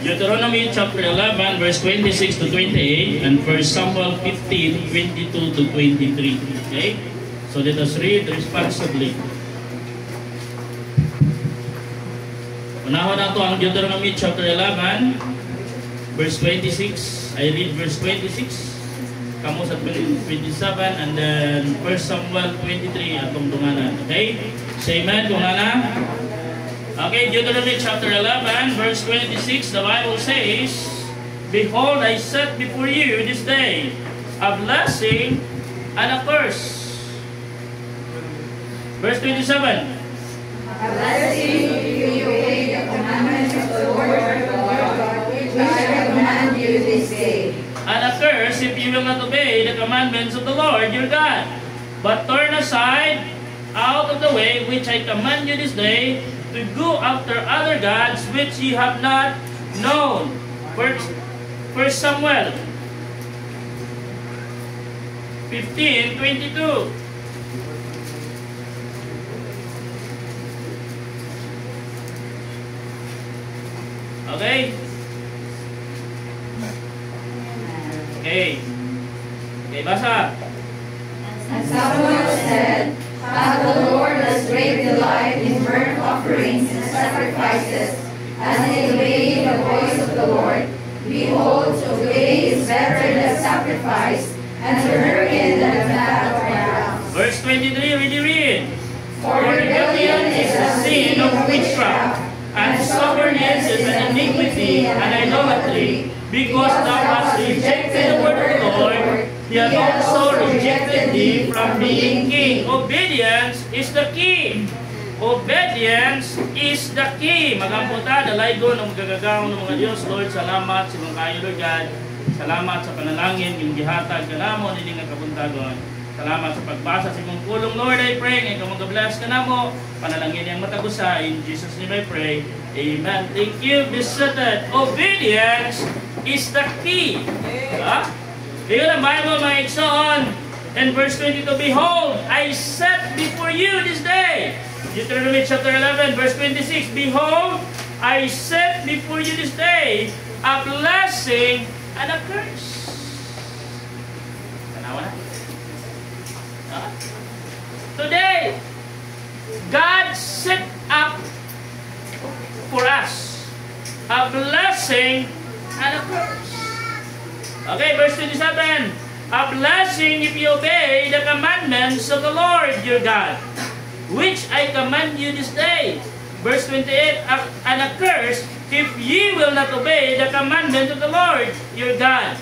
Deuteronomy chapter 11, verse 26 to 28, and 1 Samuel 15, 22 to 23. Okay? So let us read responsibly. Unahon nato ang Deuteronomy chapter 11, verse 26. I read verse 26. Kamu sa 27, and then 1 Samuel 23 atong dunganan. Okay? Say amen kung nana. Okay, Deuteronomy chapter 11, verse 26, the Bible says, Behold, I set before you this day a blessing and a curse. Verse 27. A blessing if you obey the commandments of the Lord your God, which I command you this day. And a curse if you will not obey the commandments of the Lord your God, but turn aside out of the way which I command you this day, to go after other gods which ye have not known. First Samuel 15:22. Okay? Okay, basa. And Samuel said, As the Lord has great delight in burnt offerings and sacrifices, as in obeying the voice of the Lord, behold, to obey is better than sacrifice, and to hearken than the fat of rams. Verse 23, read. For rebellion is a sin of witchcraft, and stubbornness is an iniquity and idolatry. Because thou hast rejected the word of the Lord, He hath also rejected thee from being king. Obedience is the key. Obedience is the key. Magamputa, dalay doon ang magagagaw ng mga Diyos. Lord, salamat sa mga kayo, Lord God. Salamat sa panalangin, yung gihatag ka na mo, niling ang kabuntagon. Salamat sa pagbasa sa imong pulong, Lord, I pray. Ngayon ka mag-bless ka na mo. Panalangin yung matagusa. In Jesus' name I pray. Amen. Thank you. Visited. Obedience is the key. Diba ang Bible, mga igsoon? In verse 22, Behold, I set before you this day. Deuteronomy chapter 11, verse 26, Behold, I set before you this day a blessing and a curse. Tanawa na? Today, God set up for us a blessing and a curse. Okay, verse 27. A blessing if you obey the commandments of the Lord your God, which I command you this day. Verse 28. And a curse if ye will not obey the commandments of the Lord your God,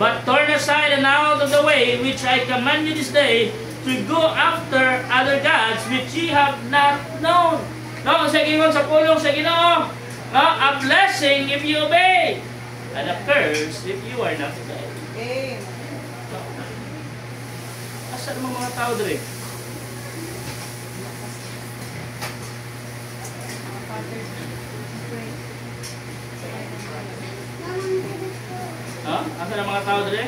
but turn aside and out of the way which I command you this day, to go after other gods which ye have not known. No, sa gingon sa pulong sa Ginoo, a blessing if you obey, and a curse if you are not obeyed. Amen. Asan mo mga tao dire? Asan ang mga tao dire?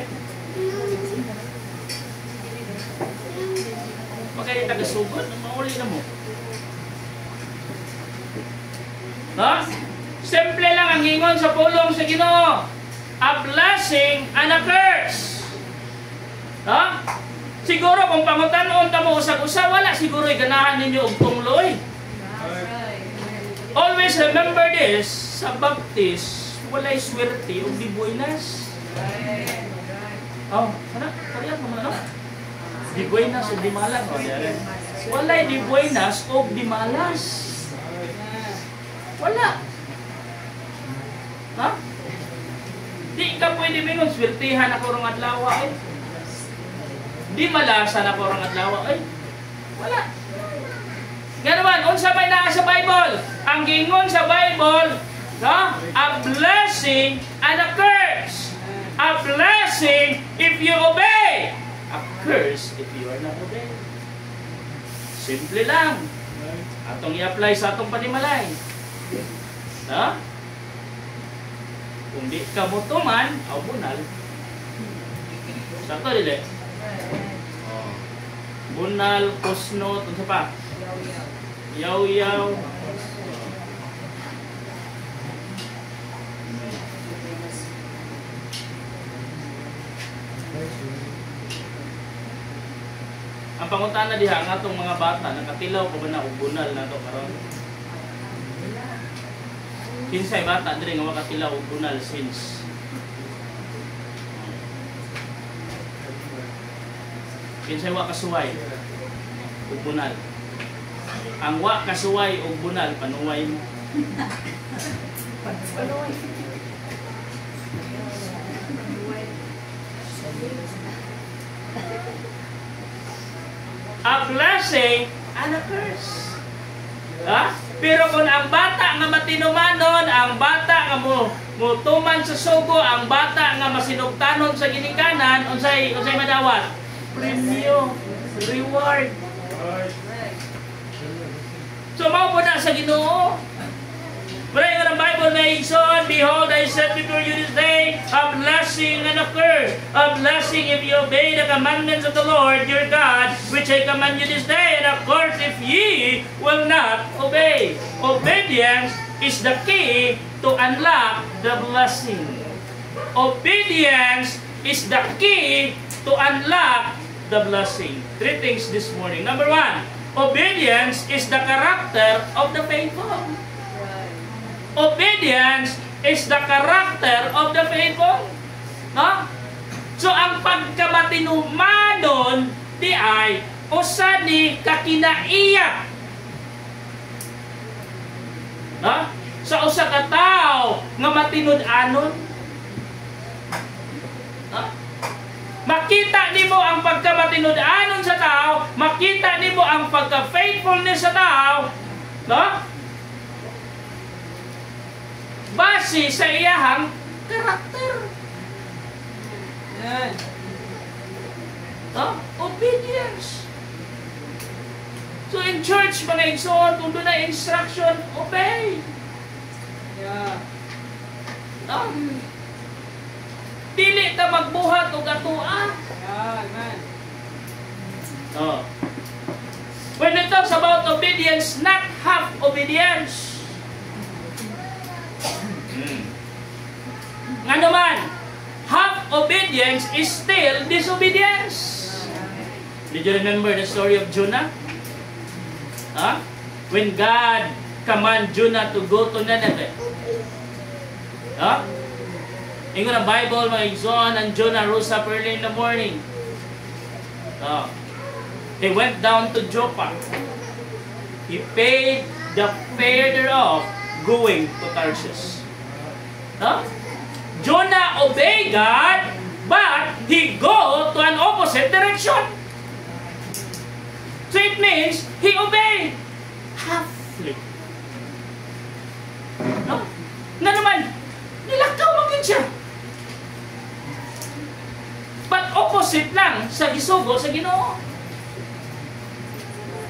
Pagkaya taga-sugod, mauli na mo. Simple lang ang hingon sa pulong sa Ginoo. A blessing and a curse. Siguro kung pangutanon ta mo usag-usa, wala siguro ganahan ninyo og tungloy. Always remember this, sa baptist, walay swerte og di buenas. Pariyak mo na, no? Di buenas o di malas. Walay di buenas o di malas. Wala. Di ka pwede mingon, swertihan ako rong adlaw ay. Di malasan ako rong adlaw ay. Wala. Nga naman, unsa may naa sa Bible? Ang gingon sa Bible, a blessing and a curse. A blessing if you obey. A curse if you are not obeying. Simple lang. Atong i-apply sa atong panimalay. Kung di ka mo tuman, bunal. Sakto dili. Bunal, kusnot, unsa pa? Yaw-yaw. Ang pangutana diha nga itong mga bata, nakatilaw ko ba na o bunal na ito karon? Kinsay bata diri nga makatilaw o bunal since kinsay wa kasuway o bunal. Ang wa kasuway o bunal panuway mo. A blessing and a curse. Ha? Pero kung ang bata nga matinumanon, ang bata nga mutuman sa sugo, ang bata nga masinugtanon sa ginikanan, unsay madawat? Premyo, reward. So mao po na sa Ginoo. Pray nga ng Bible na igsoon, behold, I set before you this day a blessing and a curse. A blessing if you obey the commandments of the Lord your God, which I command you this day, and a curse if ye will not obey. Obedience is the key to unlock the blessing. Obedience is the key to unlock the blessing. 3 things this morning. Number 1, obedience is the character of the faithful. Obedience is the character of the faithful. No? So, ang pagkamatinumanon di ay usa ni kakinaiya. No? Sa usa ka tao nga matinud-anon. No? Makita nimo ang pagkamatinud-anon sa tao, makita nimo ang pagka-faithfulness sa tao, no? Base sa iyahang karakter. Yan. No? Obedience. So in church, mga igsoon, kung doon na instruction, obey. Yeah. No? Dili ka magbuhat o gatua. Yeah, amen. No. When it talks about obedience, not half obedience. Nga naman, half obedience is still disobedience. Did you remember the story of Jonah? Huh? When God command Jonah to go to Nineveh. Huh? Ingon ang Bible, mga igsoon, and Jonah rose up early in the morning. He went down to Joppa. He paid the fare thereof going to Tarshish. Huh? Jonah obeyed God, but he go to an opposite direction. So it means he obeyed halfly. No? Na naman, nilakaw magin siya. But opposite lang sa gisugo sa Ginoo.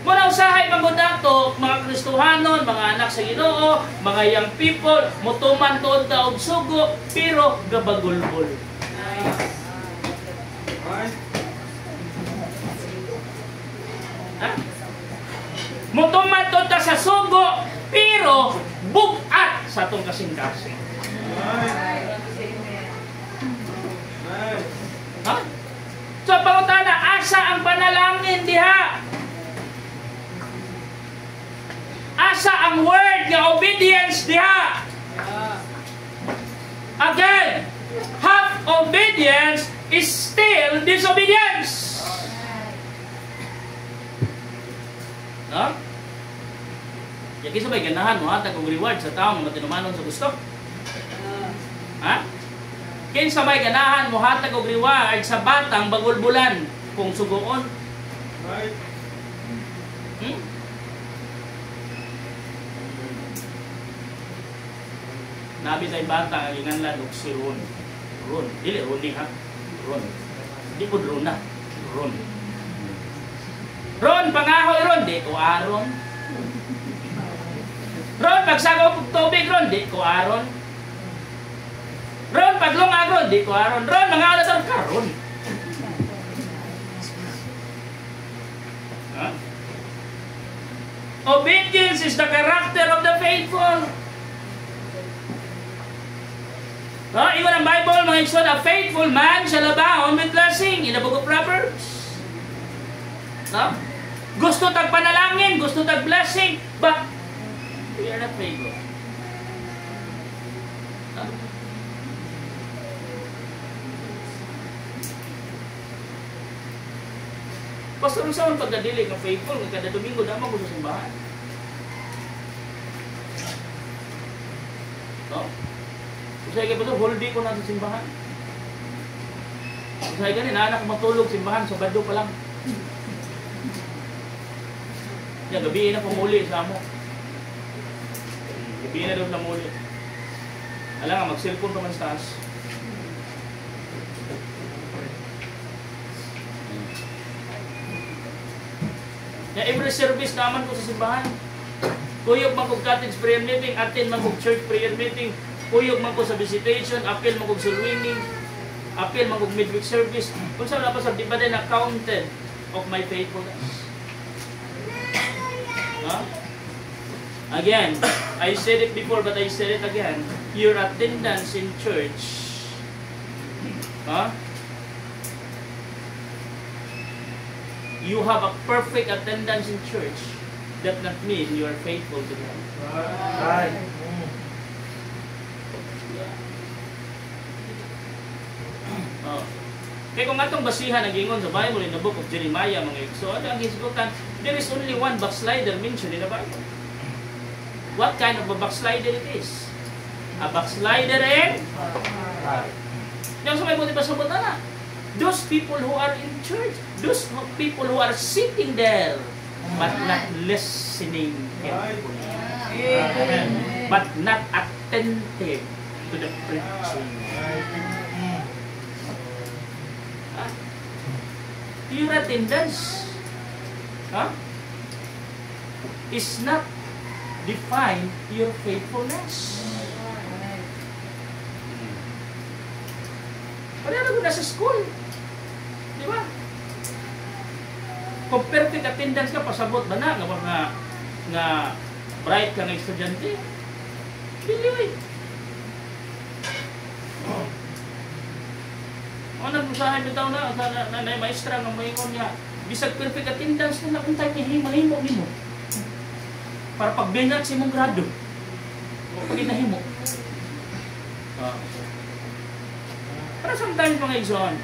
Muna usahay mga dato, mga Kristohanon, mga anak sa Ginoo, mga young people, mutuman tuod ta og sugo, pero gabagulbol. Ha? Mutuman tuod ta sa sugo, pero bugat sa atong kasing-kasing. Ha? So pangutana, asa ang panalangin diha? Asa ang word nga obedience diha? Again, half obedience is still disobedience. No? Yaki sabay ganahan mo hatag og reward sa tawo nga tinumanon sa gusto. Ha? Kin sabay ganahan mo hatag og reward sa batang bagulbulan kung sugoon. Right. Nabi tay bata ang inganlan og si Ron. Ron, dili Ron ha. Ron. Di pud Rona. Ron. Ron pangahoy Ron, di ko aron. Ron pagsagaw og tubig Ron, di ko aron. Ron paglungag Ron, di ko aron. Ron mga ala karon. Huh? Obedience is the character of the faithful. No? Ingon ang Bible, mga igsoon, a faithful man shall abound with blessing in the book of Proverbs. No? Gusto tag panalangin, gusto tag blessing, but we are not faithful. No? Pastor, saan pagkadili ng faithful, kada Domingo naman ko sa simbahan. No? Usay ka ba ito, whole day ko na sa simbahan. Usay ka rin, anak ko matulog simbahan, Sabado pa lang. Yan, gabi na pamuli sa amo. Gabi na daw na muli. Alam nga, mag-cellphone pa man sa taas. Yan, every service naman ko sa simbahan. Kuyog man kong cottage prayer meeting, attend man kong church prayer meeting, kuyog man ko sa visitation, appeal man kong soul winning, appeal man kong midweek service. Kung saan na pa sa di ba din accounted of my faithfulness. Huh? Again, I said it before but I said it again. Your attendance in church, huh? You have a perfect attendance in church, that not mean you are faithful to God. Right. Oh. Kaya kung atong basihan ang gingon sa Bible in the book of Jeremiah, mga igsoon, ang hisgutan, there is only one backslider mentioned in the Bible. What kind of a backslider it is? A backslider in? Yung sa may buti pa sa na. Those people who are in church, those people who are sitting there, but not listening carefully, but not attentive to the preaching. Your attendance is not define your faithfulness. Pareho na nasa school. Di ba? Kung perfect attendance ka, pasabot ba na nga bright ka ng estudyante? Dili. Nagmusahan yung tao na maestra ng mahingon niya. Bisag perfect attendance na kung tayo mahimo mo. Para pagbinat si mong grado. O pag inahimo. Para sometimes mga igsoon,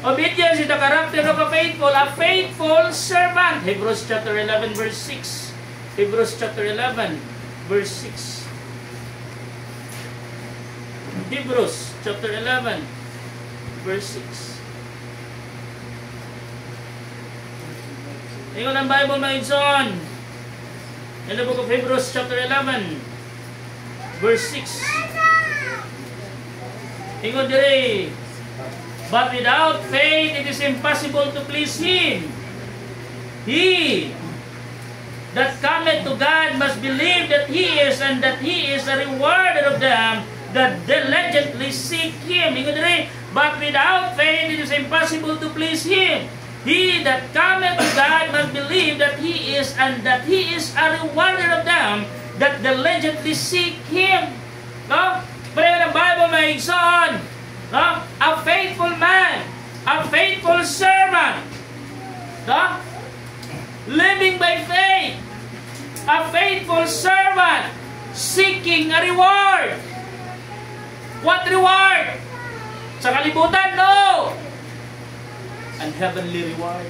obedience is the character of a faithful servant. Hebrews chapter 11 verse 6. Hebrews chapter 11 verse 6. Hebrews chapter 11 verse 6. Ingon ang Bible mga igsoon. In the book of Hebrews chapter 11 verse 6. Ingon dire, but without faith it is impossible to please Him. He that cometh to God must believe that He is, and that He is a rewarder of them that diligently seek Him. Ingon dire, but without faith it is impossible to please Him. He that cometh to God must believe that He is, and that He is a rewarder of them that diligently seek Him. No? Pareho ng Bible may igsoon. No? A faithful man, a faithful servant, no? Living by faith, a faithful servant, seeking a reward. What reward? Sa kalibutan? No! An heavenly reward.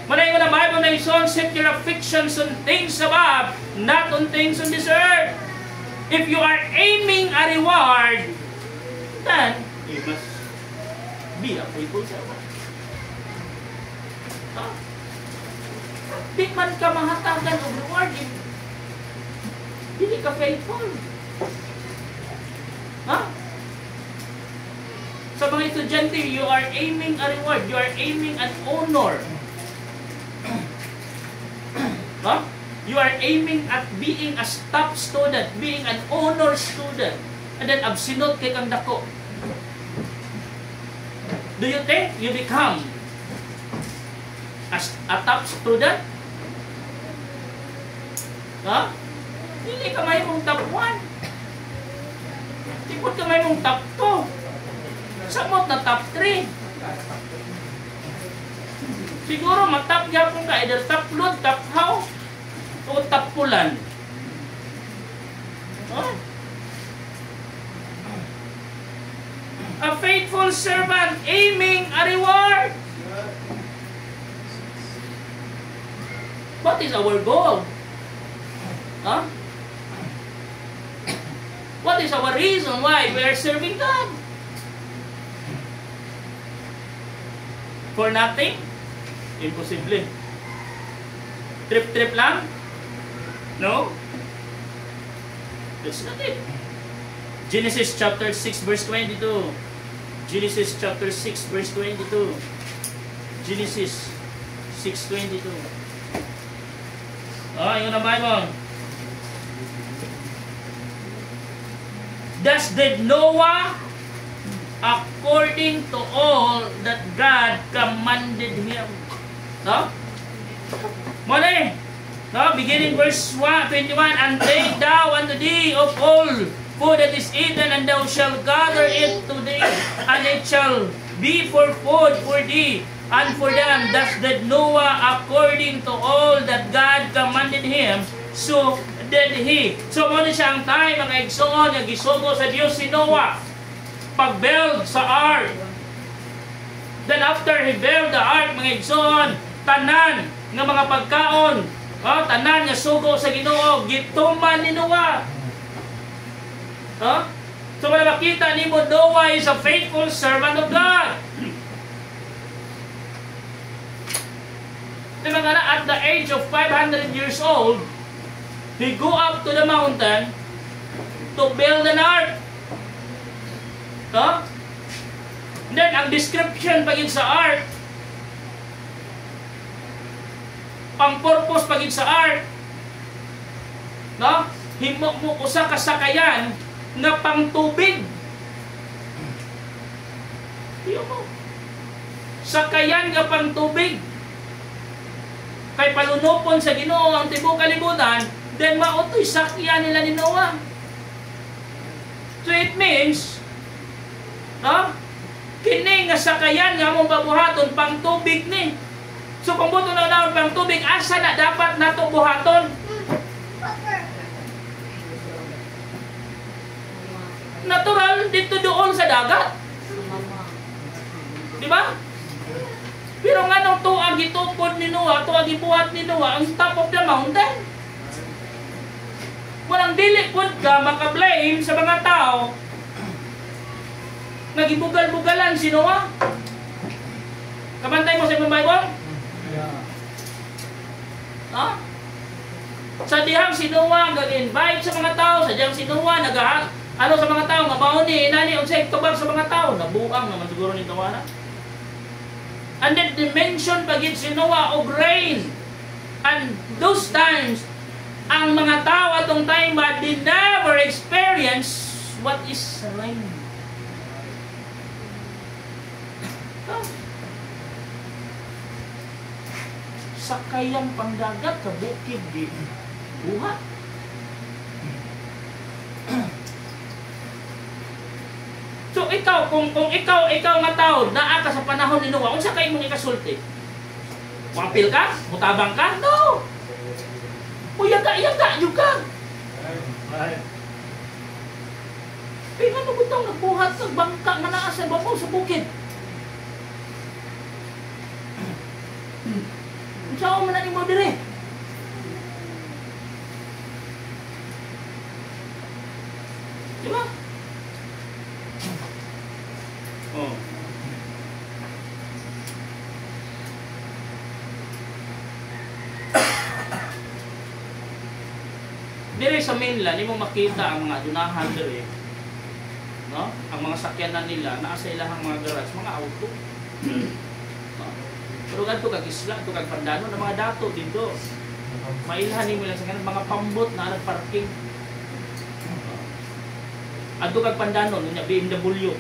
Manayin mo na Bible na igsoon, set your affections on things above, not on things on this earth. If you are aiming a reward, then you must be a faithful servant. Di man ka mahatagan o reward if hindi ka faithful. Sa mga estudyante, you are aiming a reward, you are aiming an honor. You are aiming at being a top student, being an honor student, and then absinot kay kang dako. Do you think you become a top student? Hindi ka may mong top 1. Tipod ka may mong top 2. Samot na top 3. Siguro matap gyapon ka either top load, top house, o top pulan. Huh? A faithful servant aiming a reward. What is our goal? Huh? What is our reason why we are serving God? For nothing? Imposible. Trip-trip lang? No? That's not it. Genesis chapter 6 verse 22. Genesis chapter 6 verse 22. Genesis 6:22. Yun ang Bible. Thus did Noah according to all that God commanded him. No? Mali. No, beginning verse 21, and take thou unto thee of all food that is eaten, and thou shalt gather it today, and it shall be for food for thee and for them. Thus did Noah according to all that God commanded him, so did he. So muna siya ang time, mga igsoon, nga gisugo sa Dios si Noah, pag-build sa ark. Then after he built the ark, mga igsoon, tanan nga mga pagkaon, tanan nga sugo sa Ginoo, gituman ni Noah. So wala makita ni mo, Noah is a faithful servant of God. Diba nga na, at the age of 500 years old, he go up to the mountain to build an ark. Then, ang description pagin sa ark, ang purpose pagin sa ark, himo mo usa ka sakayan nga pang tubig. Iyo mo. Sakayan nga pang tubig. Kay palunopon sa Ginoo ang tibuok kalibutan, then mautoy sakyan nila ni Noah. So it means, kini nga sakayan nga mong babuhaton pang tubig ni. So kung buto na naon pang tubig, asa na dapat nato buhaton? Natural dito doon sa dagat. Di ba? Pero nga nung tuwag itupod ni Noah, tuwag ibuhat ni Noah, ang top of the mountain. Walang dili po ka makablame sa mga tao nagibugal-bugalan si Noah. Kabantay mo sa imong Bible? Sa dihang si Noah nag-invite sa mga tao, sa dihang si Noah sa mga tao, nga mauni, inani, unsay tubag sa mga tao, nabuang naman siguro ni Noah na. And then dimension pagid si Noah og rain. And those times, ang mga tao atong time ba, they never experience what is rain. Sakayang pangdagat sa bukid di buhat. So ikaw, kung ikaw nga tao, naa ka sa panahon ni Noah, unsa kay mong ikasulti? Wapil ka? Mutabang ka? No! Iyaga, yun ka! Eh, ano butang nagbuhat sa bangka nga naa sa babaw sa bukid? Saan mo na ni mo dire? Diba? Dire sa mainland, mo makita ang mga dunahan dire. No? Ang mga sakyanan nila, naa sa ilahang mga garage, mga auto. Pero ganito kag isla, ito kag pandano ng mga dato dito. Mailhan mo lang sa kanang mga pambot na nagparking. Adto kag pandano nya BMW.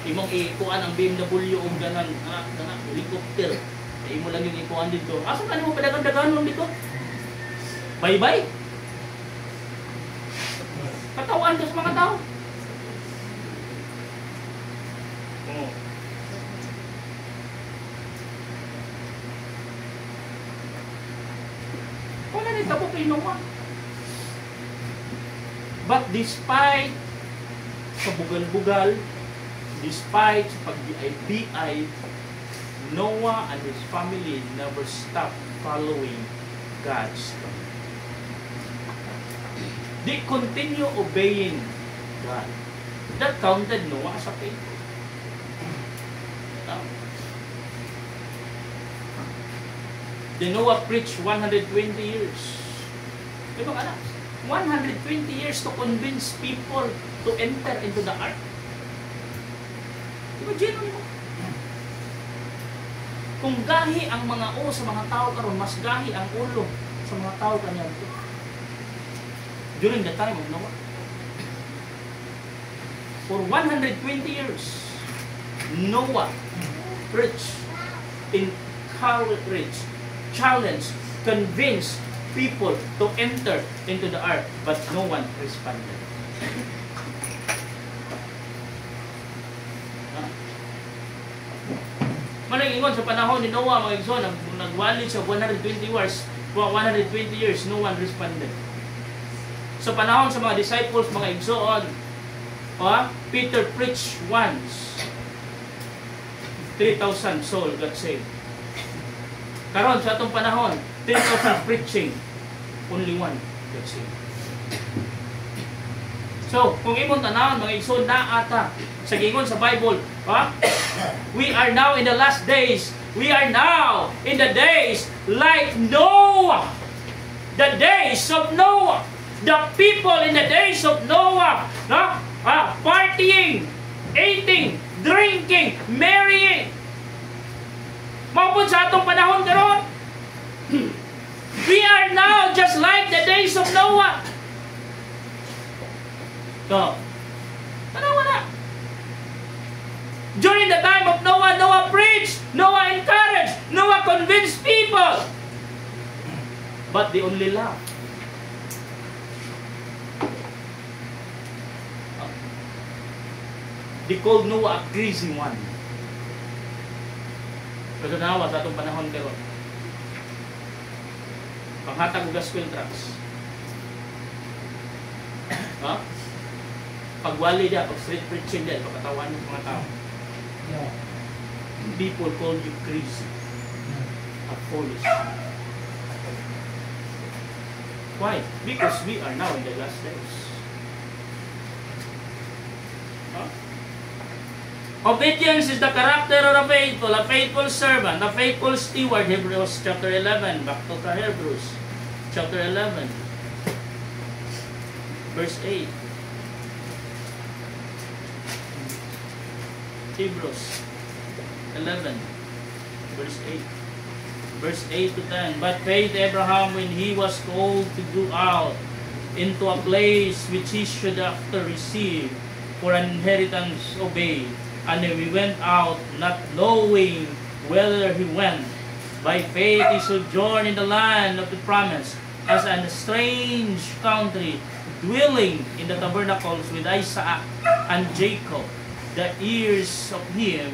Imong ikuan ang BMW og ganan helicopter. Ay mo lang yung ikuan dito. Asa ka mo padagan-dagan dito? Bye-bye. Katawan ka sa mga tao. Oh. Wala rin tapo kay Noah. But despite sa bugal-bugal, despite sa pag-BI, Noah and his family never stopped following God's command. They continue obeying God. That counted Noah as a faithful. The Noah preached 120 years. Diba ka na? 120 years to convince people to enter into the ark. Imagine mo. Kung gahi ang mga sa mga tao karon, mas gahi ang ulo sa mga tao kanya dito. During the time of Noah. For 120 years, Noah preached, encouraged, challenged, convinced people to enter into the ark, but no one responded. Manang-ingon sa panahon ni Noah, mga igsoon, nagwali siya 120 years, no one responded. Sa panahon sa mga disciples, mga igsoon, Peter preached once, 3,000 soul got saved. Karon sa atong panahon, 10,000 preaching, only one got saved. So, kung imong tanawon mga igsoon, naata sa gingon sa Bible, we are now in the last days. We are now in the days like Noah. The days of Noah. The people in the days of Noah, partying, eating, drinking, marrying. Maupod sa atong panahon karon. We are now just like the days of Noah. So, tanawa na. During the time of Noah, Noah preached, Noah encouraged, Noah convinced people. But they only laughed. They called Noah a crazy one. Pero nawa sa atong panahon karon. Panghatag og gospel tracts. Pagwali dia, pag street preaching dia, pagkatawan ng mga tao. People call you crazy. Foolish. Why? Because we are now in the last days. Obedience is the character of a faithful servant, a faithful steward. Hebrews chapter 11. Back to Hebrews chapter 11. Verse 8. Hebrews 11. Verse 8. Verse 8 to 10. But faith Abraham, when he was called to go out into a place which he should after receive for an inheritance, obeyed. And he went out, not knowing whether he went. By faith he sojourned in the land of the promise, as in a strange country, dwelling in the tabernacles with Isaac and Jacob, the heirs of him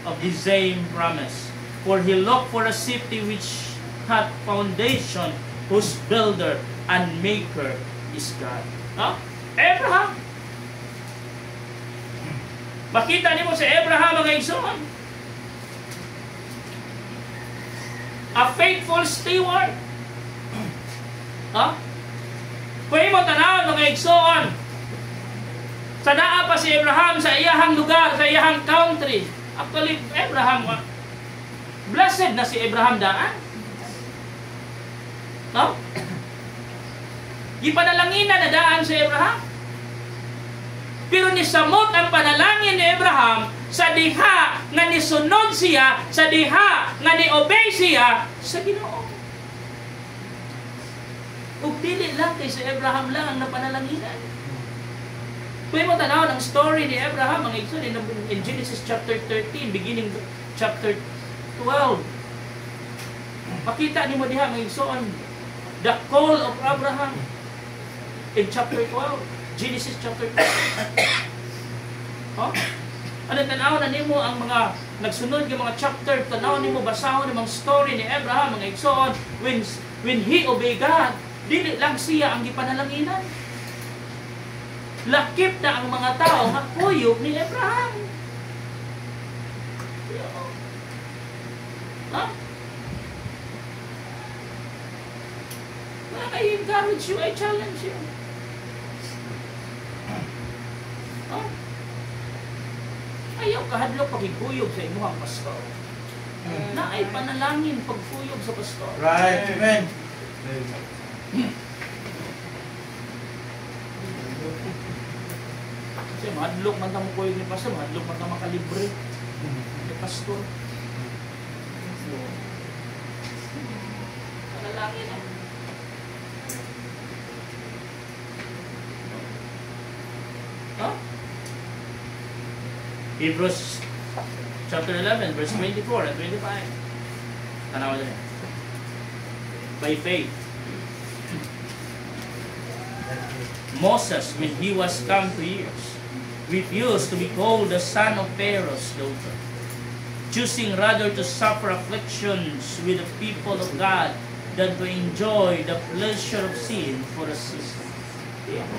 of the same promise. For he looked for a city which hath foundation, whose builder and maker is God. Abraham. Makita niyo si Abraham mga igsoon. A faithful steward. Kung mo tanaw mga igsoon, sa naa pa si Abraham sa iyahang lugar, sa iyahang country. Actually, Abraham, blessed na si Abraham daan. Ipanalangina na daan si Abraham. Pero nisamot ang panalangin ni Abraham sa diha nga nisunod siya, sa diha nga ni-obey siya sa Ginoo. Ug dili lang kay si Abraham lang ang napanalanginan. Kung mo tanaw ang story ni Abraham, ang igsoon in Genesis chapter 13, beginning chapter 12. Makita ni mo diha mga igsoon, the call of Abraham in chapter 12, Genesis chapter 12. Oh? Ano tanaw na nimo ang mga nagsunod ng mga chapter, tanaw nimo basahon ang mga story ni Abraham, mga igsoon, when he obey God, dili lang siya ang gipanalanginan. Lakip na ang mga tao nga kuyog ni Abraham. Ha? I encourage you, I challenge you. Ha? Ayaw kahadlok pagiguyog sa imuhang pastor. Na ay panalangin pagkuyog sa pastor. Right, amen. Kasi mahadlok man ta mo kuyog ni pastor, mahadlok man ta makalibre ni pastor. Panalangin ako. Huh? Hebrews chapter 11, verse 24 and 25. Tanawa din. By faith, Moses, when he was come to years, refused to be called the son of Pharaoh's daughter, choosing rather to suffer afflictions with the people of God than to enjoy the pleasure of sin for a season. Yeah.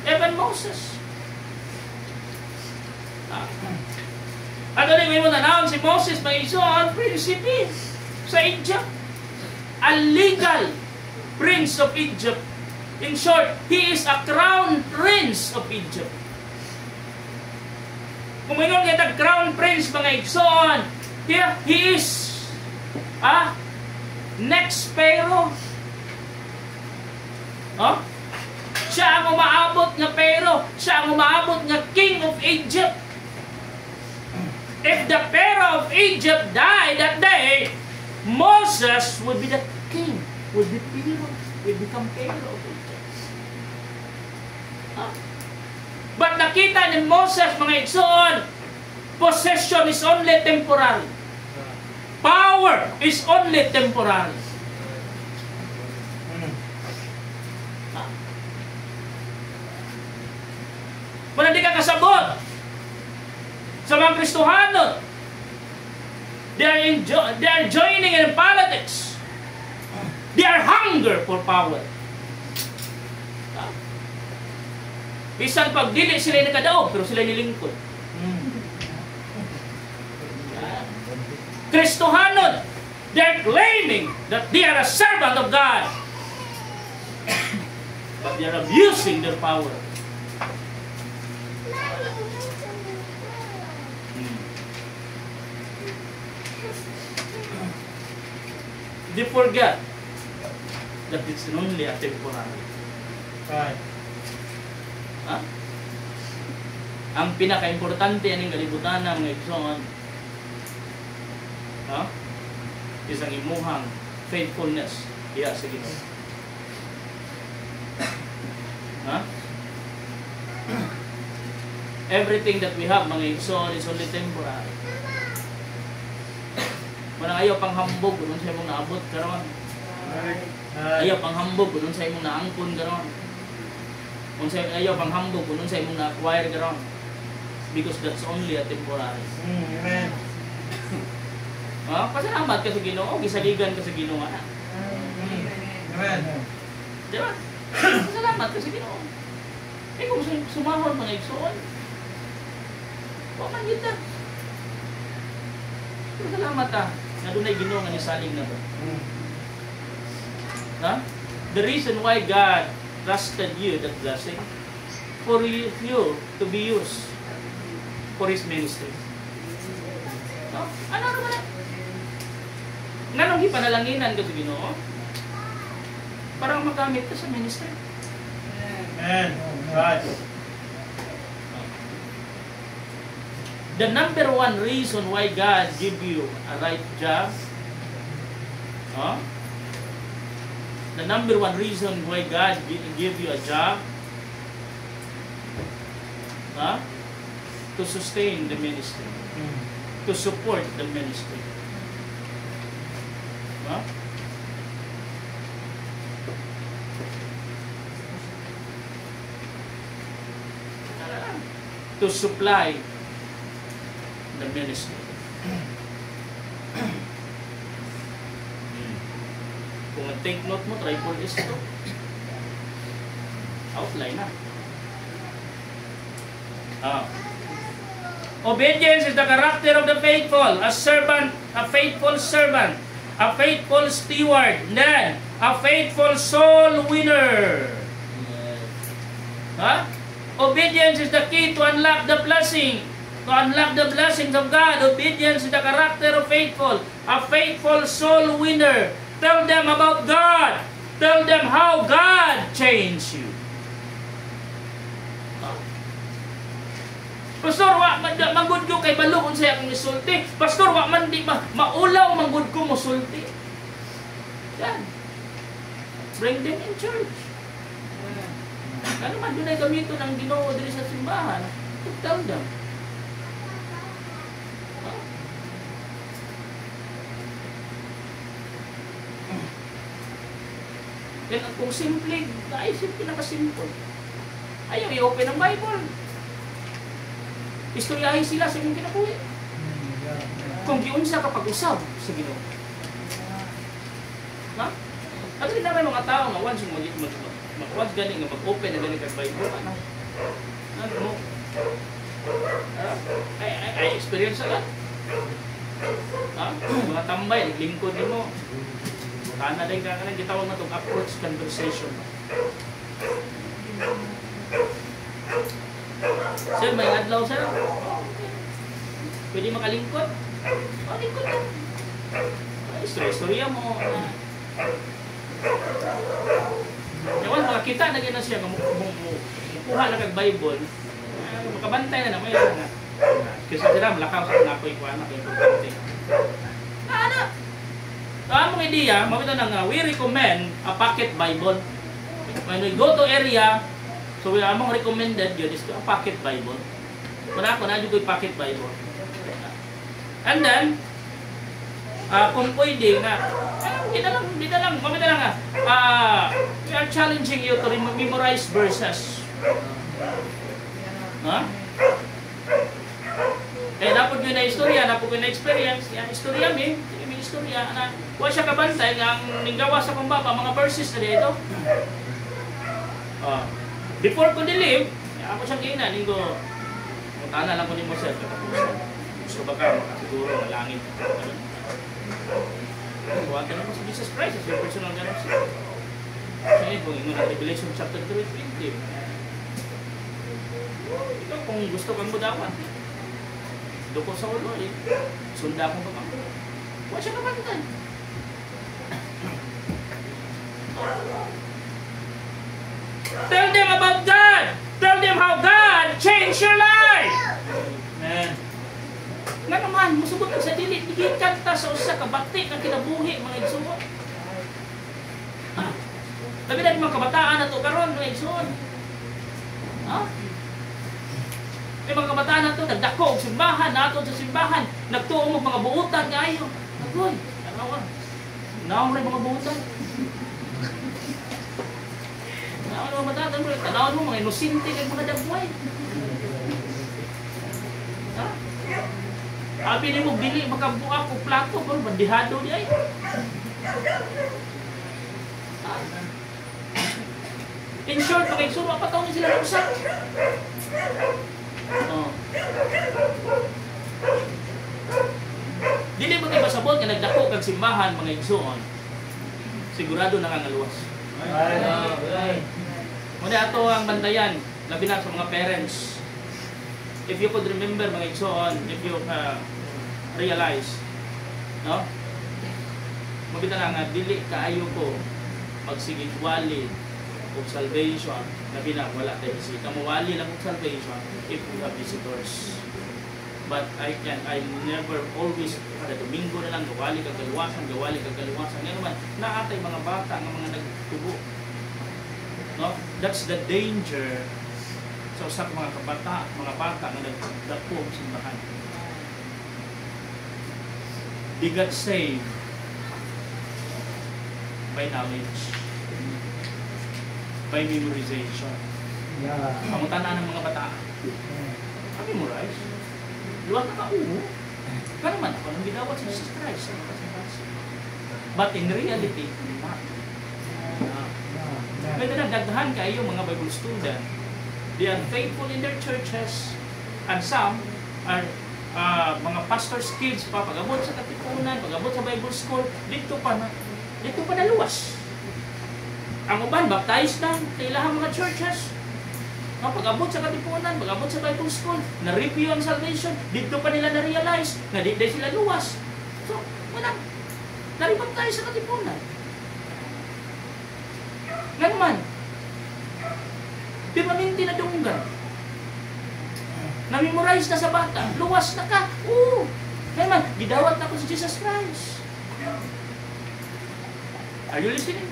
Even Moses. Ano rin may mo nanawag si Moses may iso ang prinsipe sa Egypt. A legal prince of Egypt. In short, he is a crown prince of Egypt. Kung mayroon kita crown prince mga igsoon, here he is next Pharaoh. Oh? Siya ang umaabot nga Pharaoh. Siya ang umaabot nga king of Egypt. If the Pharaoh of Egypt died that day, Moses would be the king, would be Pharaoh, would become Pharaoh of Egypt. Huh? But nakita ni Moses, mga igsoon, possession is only temporary. Power is only temporary. Kung hindi ka kasabot sa mga Kristohanon, they are joining in politics. They are hunger for power. Bisan pag dili sila nakadaog, pero sila nilingkod. Kristohanon, they are claiming that they are a servant of God. But they are abusing their power. They forget that it's only a temporary. Right. Ha? Ang pinaka-importante aning kalibutan ng mga igsoon, is ang imuhang faithfulness diya sa Ginoo. Everything that we have, mga igsoon, is only temporary. Manang ayaw pang hambog kung sa imong naabot karon. Ayaw pang hambog kung sa imong naangkon karon. Kung sa ayaw pang hambog kung sa imong na-acquire karon. Because that's only a temporary. Amen. Pasalamat ka sa Ginoo, gisaligan ka sa Ginoo ana. Amen. Di ba? Pasalamat ka sa Ginoo. Kung sumahon mga igsoon, huwag man yun na. Pasalamat ka. Na doon ay Ginoo nga nisalig na to. The reason why God trusted you that blessing for you to be used for His ministry. Ano naman na? Nganong ipanalanginan ka sa Ginoo? Parang magamit ka sa ministry. Amen. Right. The number one reason why God give you a right job, the number one reason why God give you a job, to sustain the ministry, to support the ministry. No? To supply the ministry. Kung take note mo, triple is ito. Outline na. Obedience is the character of the faithful. A servant, a faithful servant, a faithful steward, then a faithful soul winner. Obedience is the key to unlock the blessing. To unlock the blessings of God. Obedience is the character of faithful. A faithful soul winner. Tell them about God. Tell them how God changed you. Pastor, wa manggod ko kay balo kung saya akong isulti. Pastor, wa man di maulaw manggod ko mosulti. Yan. Bring them in church. Ano man doon ay gamiton ng Ginoo diri sa simbahan. Tell them. Yan kung simple, naisip pinaka-simple. Ayaw i-open ang Bible. Istoryahin sila sa inyong kinabuhi. Kung giunsa ka pag-usab sa Ginoo. Ha? Ano din naman mga tao nga once yung mag-watch gani nga mag-open na gani kag Bible. Ano mo? Ay experience lang. Mga tambay, naglingkod mo. Kana din ka kanang gitawag na itong approach conversation. Sir, may adlaw sir. Pwede makalingkod? Lingkod ka. Istorya mo. Yawan, makakita na gina siya. Mukuha na kag Bible. Makabantay na naman yan. Kasi sila, malakaw sa napoy ko anak. Importante. Ano? Ang mga idea, mabito nang we recommend a pocket Bible. When we go to area, so we among recommended yun is a pocket Bible. Muna ako na dito yung pocket Bible. And then, kung pwede nga, hindi na lang, mabito lang we are challenging you to memorize verses. Eh, dapat yun na istorya, dapat yun na experience, yan istorya may istorya na huwag siya kabantay nga ang ninggawa sa kumbaba, mga verses na dito. Before ko nilive, ako siyang kainan, hindi ko, mutana lang ko ni mo sir, gusto ba ka makasiguro na langit. Huwag ka naman sa Jesus Christ, as your personal ganap siya. Kasi kung ingon ang Revelation chapter 3:20, ikaw kung gusto kang budawan, duko sa ulo, sunda kong pagkakot. Huwag siya kabantay. Tell them about God. Tell them how God changed your life. Amen. Nga naman, musubot sa dili, digikan ta sa usa ka bati nga kinabuhi mga igsoon. Labi na mga kabataan na to karon mga igsoon. May mga kabataan na to nagdako og simbahan, nato sa simbahan, nagtuo og mga buutan kaayo. Agoy, tanawa. Naong ray mga buutan. Naong mga bata, tanaw mo mga inosente kay mga dagway. Abi ni mo dili makabuak og plato kon bandihado di ay. In short, mga igsoon, mapataw ni sila usap. Dili mo kayo masabot nga nagdako kag simbahan mga igsoon. Sigurado nangangaluwas. Muna ato ang bantayan, labi na sa mga parents. If you could remember mga igsoon, if you realize, no? Mabita na nga, dili kaayo ko magsigig wali o salvation. Labi na, wala tayo bisita. Mawali lang o salvation if we have visitors. But I never always, kada Domingo na lang, gawali kagaluwasan. Ngayon naman, naatay mga bata, mga nagtubo. No? That's the danger sa usap mga bata na nagdako sa simbahan. They got saved by knowledge, by memorization. Pangutanan ng mga bata. Memorize. Luwag na ka, oo. Kaya naman ako nang gidawat sa Jesus Christ. But in reality, not. May dinagdagdahan kayo mga Bible student. They are faithful in their churches, and some are mga pastor's kids pa, pag-abot sa katipunan, pag-abot sa Bible school, dito pa na luwas. Ang uban, baptized na sa ilahang mga churches. Pag-abot sa katipunan, pag-abot sa Bible school, na-review ang salvation, dito pa nila na-realize na di sila luwas. So, wala. Naribaptize sa katipunan. Nga naman, permanente na dunggan. Na-memorize na sa bata, luwas na ka. Oo. Nga naman, gidawat na ko si Jesus Christ. Are you listening?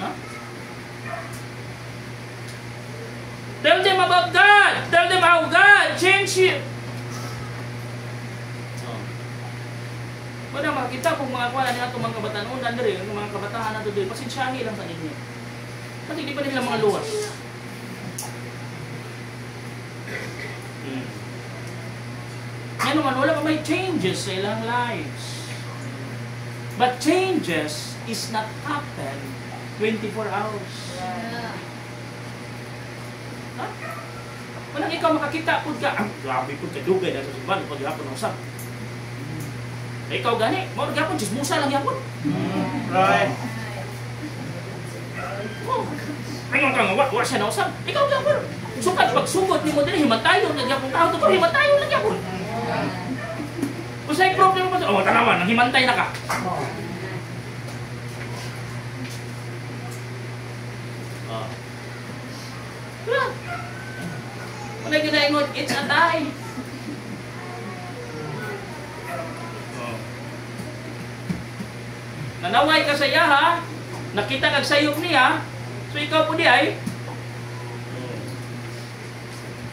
Huh? Tell them about God. Tell them how God changed you. Wala makita kung mga kuwanan niya itong mga kabataan. Undan na rin, yung mga kabataan na ito, pasensyahi lang sa ninyo. Kasi hindi pa nila mga luwas. Yan naman, wala pa may changes sa ilang lives. But changes is not happen 24 hours. Ha? Walang ikaw makakita po ka, grabe po ka dugay na sa suban, pag hapon na usap. Ikaw gani, mo gapon chismusa lang yapon. Right. Oh. Ayun ka nga, wa siya na usap. Ikaw gapon. Sukat pagsugod ni mo dili himatayon na gyapon tao to, himatayon lang gyapon. Usay problem mo, oh tanawan, himantay na ka. Wala ginaingon, it's a tie. Nanaway ka sa iya ha, nakita kag sayop niya, so ikaw po di ay.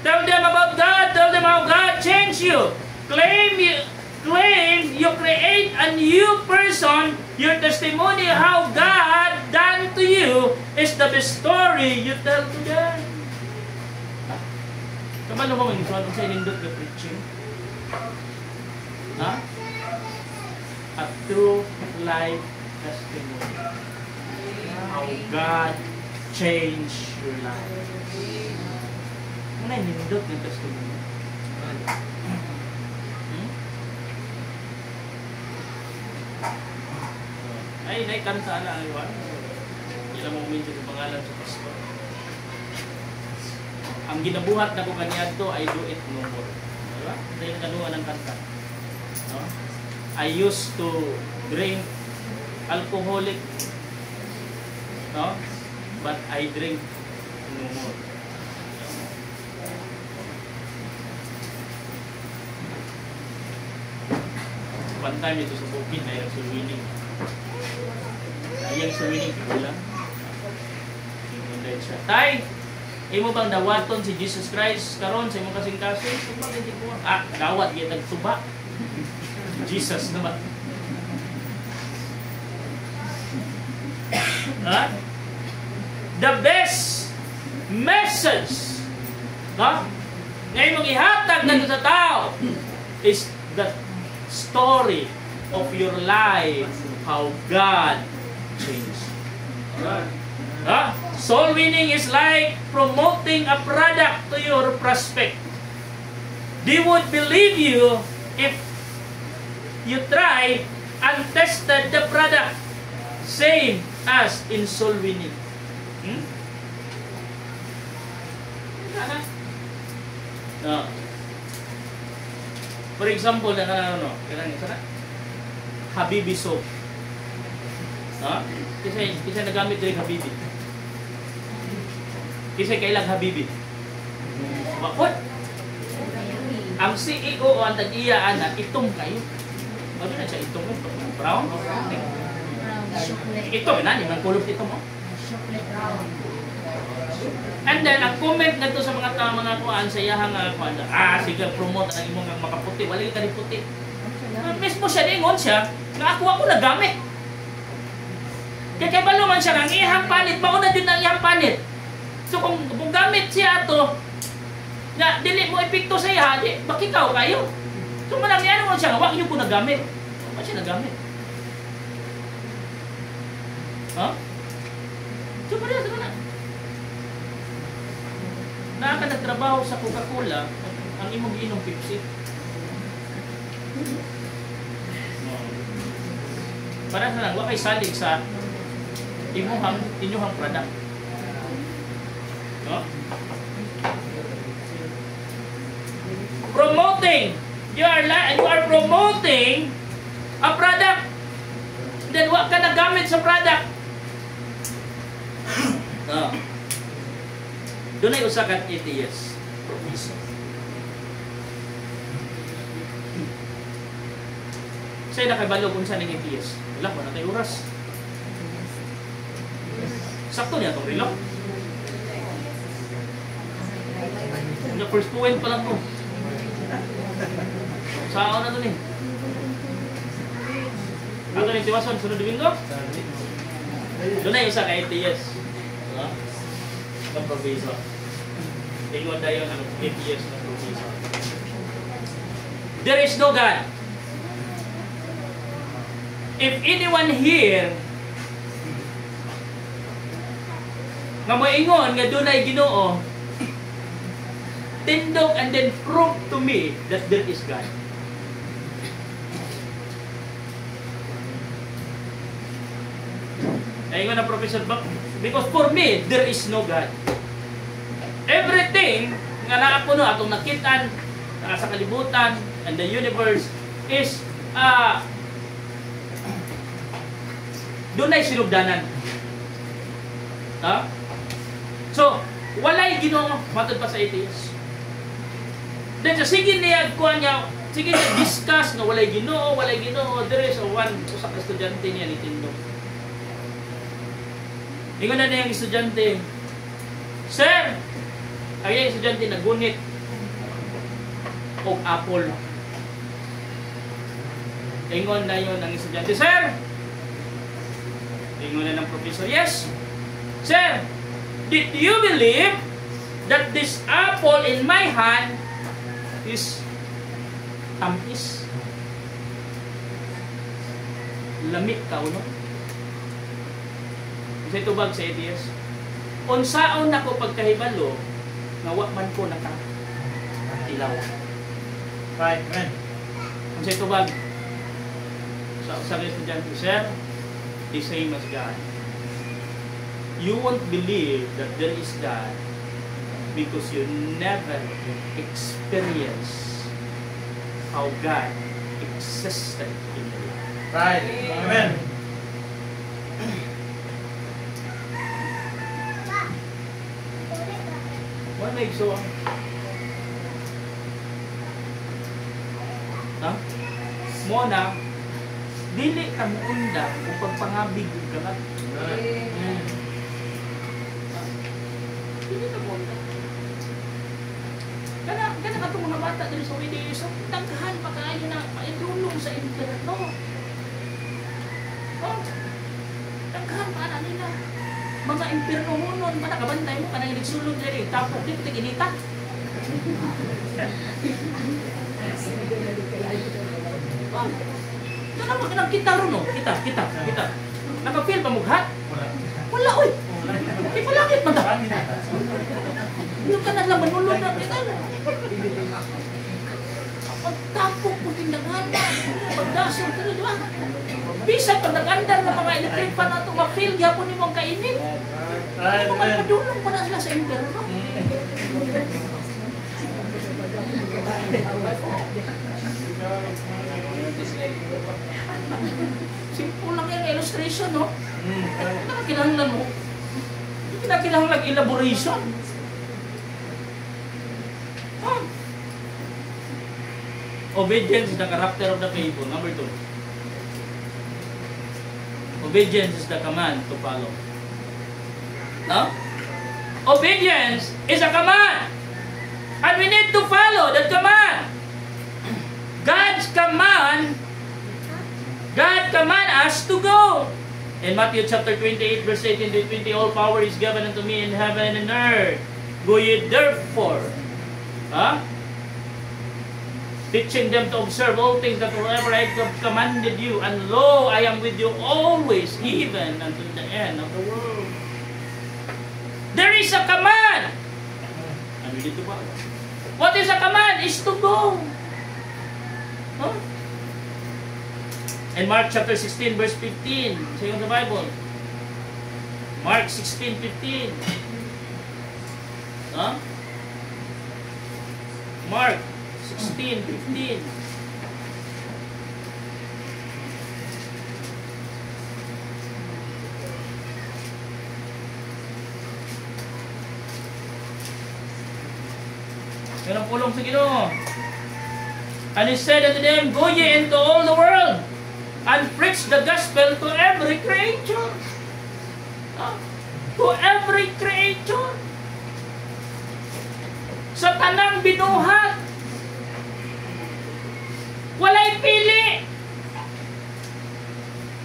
Tell them about God, tell them how God changed you. Claim you create a new person. Your testimony how God done to you is the best story you tell to them. Kaman mo man ito sa inindot na preaching? Ha? A true life testimony. How God changed your life. Ano yung nindot ng testimony? Ay, naikanta na ang iwan. Ilang mo medyo yung pangalan sa pastor. Ang ginabuhat na ko kanya ito ay do it no more. Diba? Ito yung kanuha ng kanta. No? I used to drink alcoholic, no? But I drink no more. One time ito sa bukid na yung swimming. Yung swimming pula. Tay, imo bang dawaton si Jesus Christ karon sa imong kasing-kasing? Subag hindi ko. Dawat gyud nagsuba. Jesus naman. The best message na imong ihatag na sa tao is the story of your life, how God changed. Soul winning is like promoting a product to your prospect. They would believe you if you try and tested the product. Same as in soul winning. For example, Habibi soap. Kasi nagamit din Habibi. Kasi kailang Habibi. Bakit? Ang CEO o ang tag-iyaan na itong kayo. Bago na siya itong brown? Ito, yung kulog ito mo. And then, ang comment na ito sa mga kuhaan sa iyahang sige, promote ang imong makaputi. Wala ka rin puti. Mismo siya, ningon siya, Nga ako nagamit. Kaya kay balo man siya, ang iyang panit, mauna din ang iyang panit. So kung gamit siya ito, na dili mo epekto sa iya, di, bakikaw kayo. So manang yan mo siya, wag niyo ko nagamit. Wag siya nagamit. Ha? So pareha sa na. Naa ka nagtrabaho sa Coca-Cola, ang imong giinom Pepsi. Para sa lang, wag kay salig sa inyong product. No? Promoting. You are promoting a product. Then wag ka nagamit sa product. No. Doon ay usa ka ATS. Professor. Say nakabalo kung saan ang ATS. Wala ko na tayo oras. Sakto niya itong relo. Yung first point pa lang po. Saan na ito eh? Ato yung tiwason, sunod domingo? Doon na yung isa ka ATS. Ang professor. Tingnan tayo ng ATS ng professor. There is no God. If anyone here nga moingon nga dunay Ginoo, tindog and then prove to me that there is God. Ayun na Professor Buck, because for me there is no God. Everything nga naapuno atong nakitaan sa kalibutan and the universe is dunay sinugdanan. Ha? So, walay Ginoo matod pa sa ATS. Then sa sige niya kuha niya, sige niya discuss na walay Ginoo, there is one usa ka estudyante niya ni Tindog. Ingon na yung estudyante, Sir, ang yung estudyante nagunit og apple. Ingon na yun ang estudyante, Sir, ingon na ng professor, yes, Sir, did you believe that this apple in my hand is tampis? Lamit ka, no? Kasi tubag sa ATS. Unsaon na ko pagkahibalo, nga wa man ko nakatilaw. Right, amen. Kasi tubag sa estudyante, Sir, the same as God. You won't believe that there is God because you never experience how God existed in your life. Right, amen. What makes so? Ha? Mona, dili ka muunda kung pagpangabig yung kalat. Dili ka muunda. Kana ka itong mga bata dali sa video, so tagkahan pa kayo na maitulong sa interno. Oh, tagkahan pa na nila. Mga impirno mo nun, nakabantay mo, kanang nagsulod dali, tapos dito tig-inita. Ano ba kita ron, no? Kita. Nakapil pa mughat? Wala, oy! Ipalangit man ta. Yung ka na lang, manulod na kita. Pagtapok mo tindagan, pagdasal ka na, di ba? Bisa pag nag-andar ng mga electric pa na ito, ma-feel gyapon mo ang kainit. Ano ba madulong pa na sila sa interno? Simple lang yung illustration, no? Kinahanglan mo. Hindi kinahanglan elaboration. Obedience is the character of the people. Number 2. Obedience is the command to follow. No? Obedience is a command. And we need to follow that command. God's God command us to go. In Matthew chapter 28, verse 18 to 20, all power is given unto me in heaven and earth. Go ye therefore, teaching them to observe all things that whatever I have commanded you, and lo, I am with you always, even unto the end of the world. There is a command. And we need to follow. What is a command? Is to go. In Mark chapter 16, verse 15, say on the Bible. Mark 16:15. Mark 16:15. Yan ang pulong sa Ginoo. And he said unto them, go ye into all the world, and preach the gospel to every creature. To every creature. Sa tanang binuhat. Walay pili.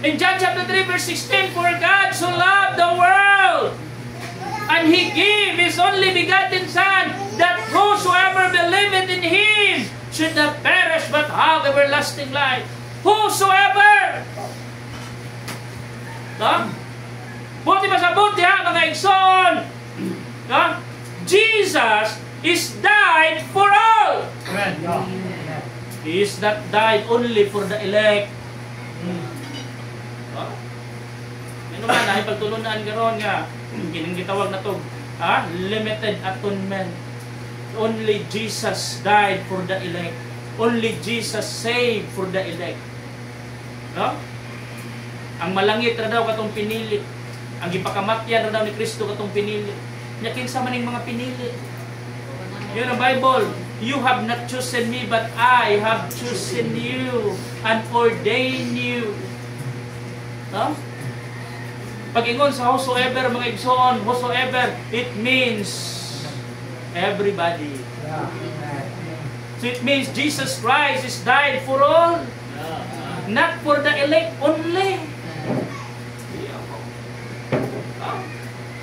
In John chapter 3 verse 16, for God so loved the world, and He gave His only begotten Son, that whosoever believeth in Him should not perish but have everlasting life. Whosoever! Buti ba sa buti mga igsoon? Jesus is died for all. He is not died only for the elect. Ano man, ay pagtulunan karon nga, kinang gitawag na to, limited atonement. Only Jesus died for the elect. Only Jesus saved for the elect. Ang malangit na daw katong pinili. Ang ipakamatyan na daw ni Kristo katong pinili. Yakin sa maning mga pinili. Yun ang Bible. You have not chosen me, but I have chosen you and ordained you. Pag-ingon sa whosoever, mga igsoon, whosoever, it means everybody. So it means Jesus Christ is died for all. Not for the elect only.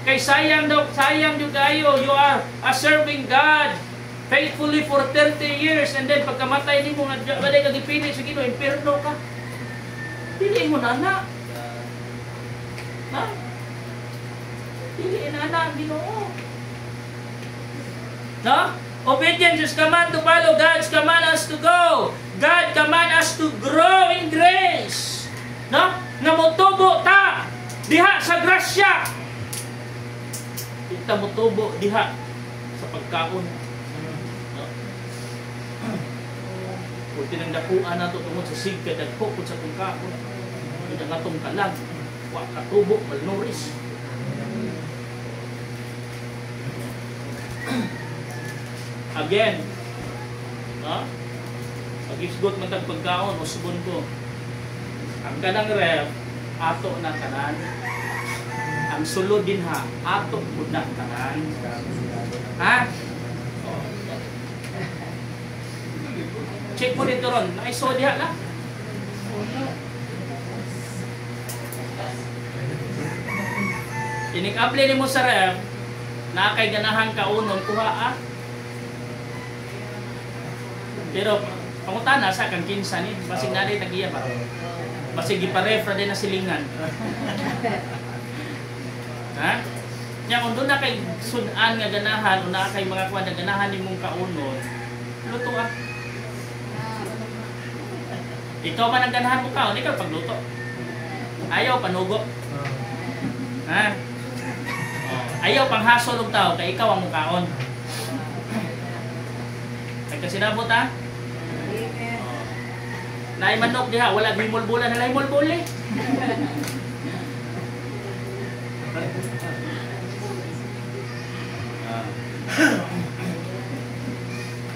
Kay sayang yung kayo, you are serving God faithfully for 30 years, and then pagkamatay ni mo, waday kang ipili sa Ginoo, impierno ka. Piliin mo na anak. Piliin na anak ang Ginoo. Obedience is command to follow. God's command us to go. God command us to grow in grace. Nga motubo ta diha sa grasya. Kita motubo diha sa pagkaon. Kung tinangdakuan na ito tungkol sa sigka, dagpo po sa pagkaon. Hindi nga itong kalag. Wa katubo, malnourished. Again, pag-isgot man tag pagkaon, usbon ko. Ang kanang ref, ato na kanan. Ang sulod din ha, ato po na kanan. Check mo dito ron, naiso diha na. Inig-apply ni mo sa ref, na kay ganahang kaunon, kuha Pero, pangutana sa kang kinsa ni, basig na rin tagiya ba? Basig iparefra din na silingan. Kaya kung doon na kay sunan nga ganahan, o na kay mga kuwan na ganahan ni mong kaunon, luto Ikaw man ang ganahan mo kaon, ikaw pagluto. Ayaw panugo. Ayaw panghasol og tao, kay ikaw ang mukaon. Kasi nabot Naay manok diha, wala himol-bulan, nalay himol-buli.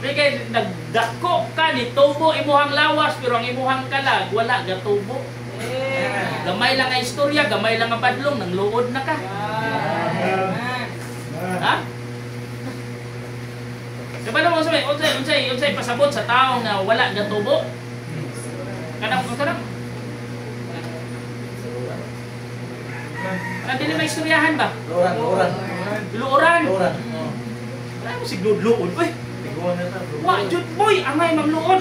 Kaya nagdako ka ni tubo imuhang lawas, pero ang imuhang kalag wala gatubo. Gamay lang ang istorya, gamay lang ang badlong, nang luod na ka. Diba naman sabi, unsay pasabot sa tao na wala gatubo? Kanang Ang dili may istoryahan ba? Luoran. Luoran. Luoran. Ay mo sigluod luod. Uy, Tiguan na ta. wa jud boy, angay magluod.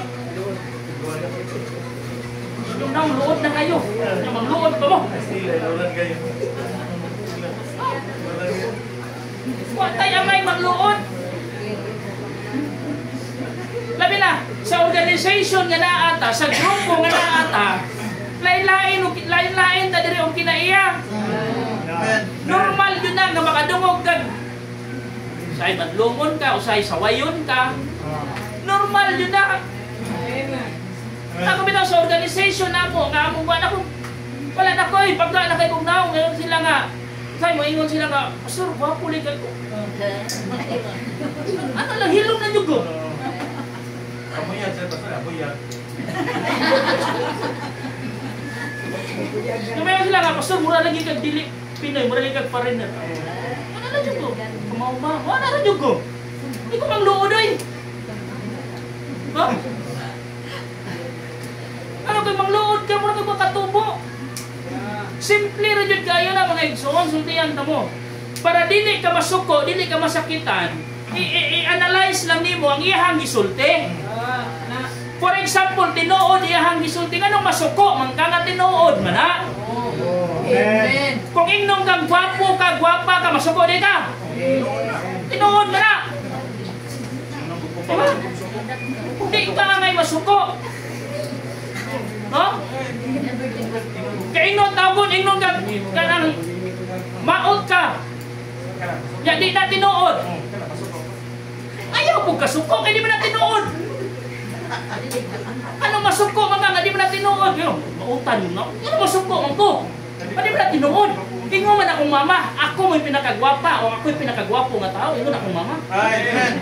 Yung daw luod na kayo. Yung magluod pa mo. Luoran kayo. Wa tay angay magluod. Labi na, sa organization nga naata, sa grupo nga naata, lain-lain ta diri og kinaiya. Normal yun na nga makadungog kag usay badlongon ka, usay sawayon ka. Normal yun na. Ako bitaw sa organization namo nga amo ba nako wala na ko pagka na kay kog naong ngayon sila nga say mo ingon sila nga sir gwapo li kay ko. Ano lang hilom na jud ko. Kamu yan, sir, basta ako yan. Kumayon sila nga pastor mura lagi kag dili Pinoy, mura lagi kag foreigner. Ano na jud ko? Kumauma, wala na jud ko. Di ko mangluod oy. Ha? Ano kay mangluod ka mura kay katubo? Simple ra jud kayo na mga igsoon sultihan ta mo. Para dili ka masuko, dili ka masakitan, i-analyze lang nimo ang iyang gisulti. For example, tinuod iyang gisulti nganong masuko man ka nga tinuod man ha. Amen. Kung ingnon kang gwapo ka, gwapa ka, masuko di ka. Tinuod man na. Diba? Di ka nga may masuko. No? Kaya ingnon tawgon, ingnon ka, kanang maot ka. Ya di na tinuod. Ayaw po kasuko, kaya di mo na tinuod. Ano masuko mga nga di mo na tinuod? Mautan mo na. Ano masuko man ko? Di mo na tinuod. Ingo man akong mama, ako mo'y pinakagwapa o ako'y pinakagwapo nga tao, ingo na akong mama. Amen.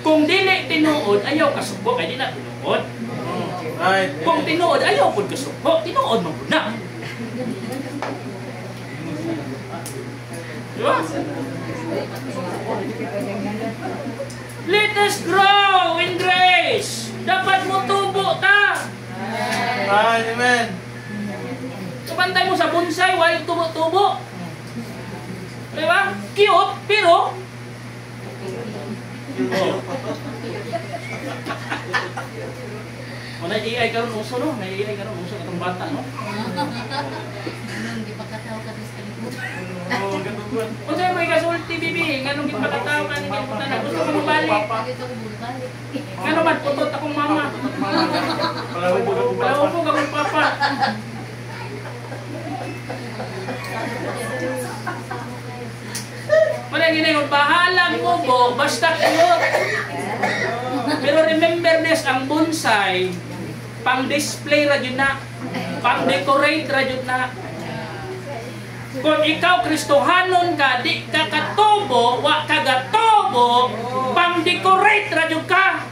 Kung dili tinuod, ayaw kasuko, kaya di na tinuod. Kung tinuod, ayaw po kasuko, tinuod man po na. Diba? Let us grow in grace. Dapat mo tubo ta. Amen. Kapantay mo sa bonsai, why tubo-tubo? Diba? Cute, pero May AI karon uso no? May AI karon uso katong bata no? Di pa kataw ka sa kalimutan. Oh, gatuguan. Kung sa'yo may kasulti, bibi, nganong gipakataw ka nila punta na. Gusto mo mabalik. Dito ko balik. Ngano man, putot akong mama. Palahubog ako pa. Palahubog akong papa. Wala ginayon, bahalang mo po, basta cute. Pero remember this, ang bonsai, pang-display ra yun na, pang-decorate ra yun na. Kung ikaw Kristohanon ka, di ka katubo, wa ka gatubo, pang-decorate ra yun ka.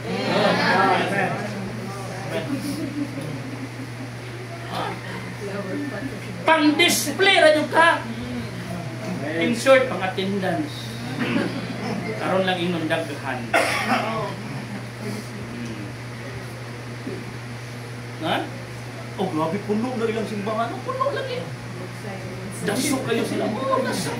Pang-display ra yun ka. In short, pang-attendance. Karon lang inyong daghan. Ha? Oh, grabe, puno na ilang simbahan. Oh, puno lagi. Dasok kayo sila. Oh, dasok.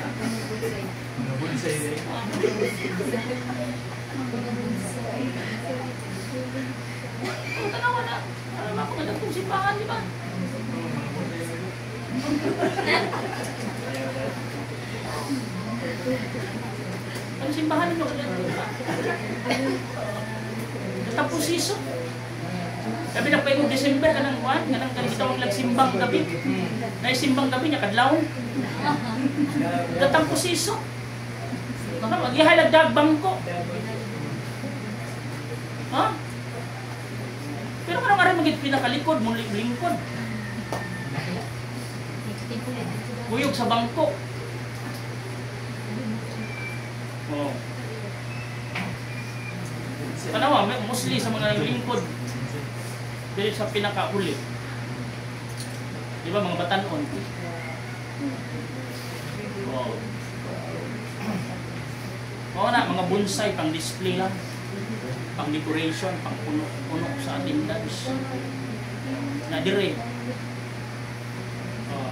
Oh, tanawa na. Alam ako na itong simbahan, di ba? Ang simbahan nyo. Tapos iso. Sabi na pa yung December, kanang kuhan, kanang kanitawang nagsimbang gabi. Naisimbang gabi niya, kadlaw. Datang pusiso. Maghihalag dagbang ko. Ha? Pero parang aray magiging pinakalikod, mong lingkod. Kuyog sa bangko. Oh. Tanawa, mostly sa mga lingkod. Dili sa pinakauli. Di ba mga batanon? Wow. Oo na, mga bonsai pang display lang. Pang decoration, pang puno-puno sa attendance. Na dire. Oh.